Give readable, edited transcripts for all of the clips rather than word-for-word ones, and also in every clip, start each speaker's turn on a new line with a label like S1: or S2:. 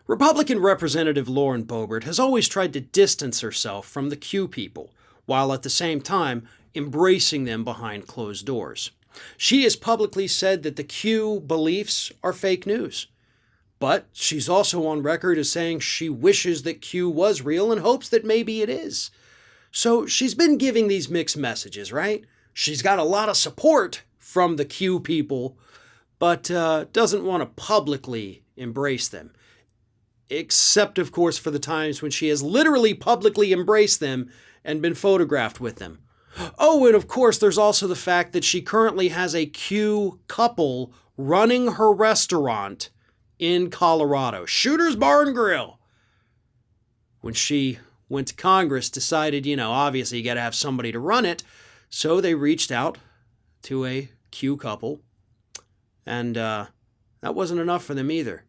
S1: Republican Representative Lauren Boebert has always tried to distance herself from the Q people, while at the same time embracing them behind closed doors. She has publicly said that the Q beliefs are fake news. But she's also on record as saying she wishes that Q was real and hopes that maybe it is. So she's been giving these mixed messages, right? She's got a lot of support from the Q people, but doesn't want to publicly embrace them. Except, of course, for the times when she has literally publicly embraced them and been photographed with them. Oh, and of course, there's also the fact that she currently has a Q couple running her restaurant in Colorado, Shooter's Bar and Grill. When she went to Congress, decided, obviously you got to have somebody to run it. So they reached out to a Q couple, and that wasn't enough for them either.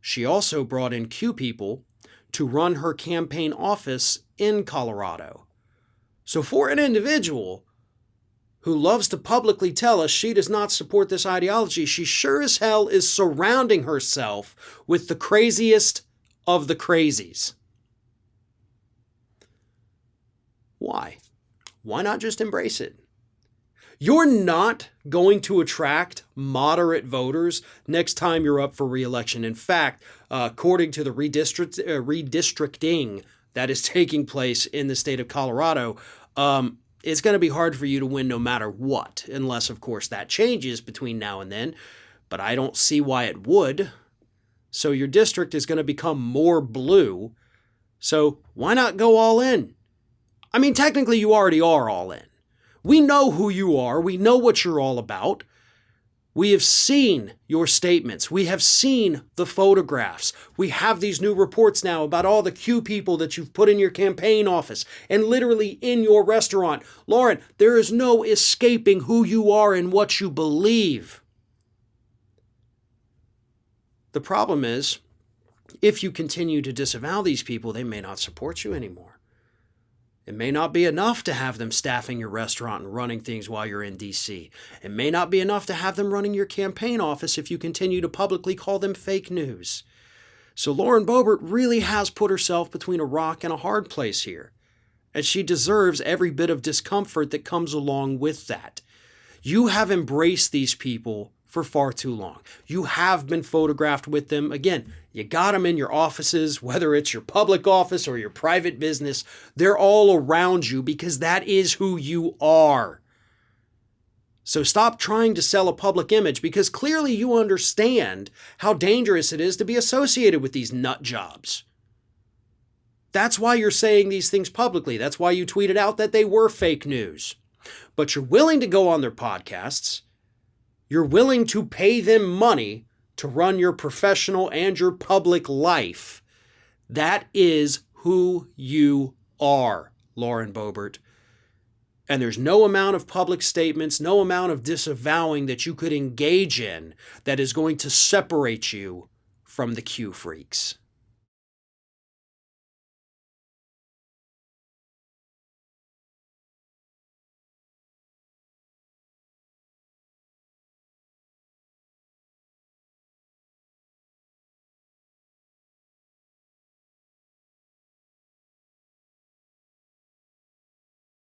S1: She also brought in Q people to run her campaign office in Colorado. So for an individual who loves to publicly tell us she does not support this ideology, she sure as hell is surrounding herself with the craziest of the crazies. Why? Why not just embrace it? You're not going to attract moderate voters next time you're up for re-election. In fact, according to the redistricting that is taking place in the state of Colorado, it's going to be hard for you to win no matter what, unless, of course, that changes between now and then. But I don't see why it would. So your district is going to become more blue. So why not go all in? I mean, technically, you already are all in. We know who you are. We know what you're all about. We have seen your statements. We have seen the photographs. We have these new reports now about all the Q people that you've put in your campaign office and literally in your restaurant. Lauren, there is no escaping who you are and what you believe. The problem is, if you continue to disavow these people, they may not support you anymore. It may not be enough to have them staffing your restaurant and running things while you're in D.C. It may not be enough to have them running your campaign office if you continue to publicly call them fake news. So Lauren Boebert really has put herself between a rock and a hard place here, and she deserves every bit of discomfort that comes along with that. You have embraced these people for far too long. You have been photographed with them. Again, you got them in your offices, whether it's your public office or your private business. They're all around you because that is who you are. So stop trying to sell a public image because clearly you understand how dangerous it is to be associated with these nut jobs. That's why you're saying these things publicly. That's why you tweeted out that they were fake news. But you're willing to go on their podcasts. You're willing to pay them money to run your professional and your public life. That is who you are, Lauren Boebert. And there's no amount of public statements, no amount of disavowing that you could engage in that is going to separate you from the Q freaks.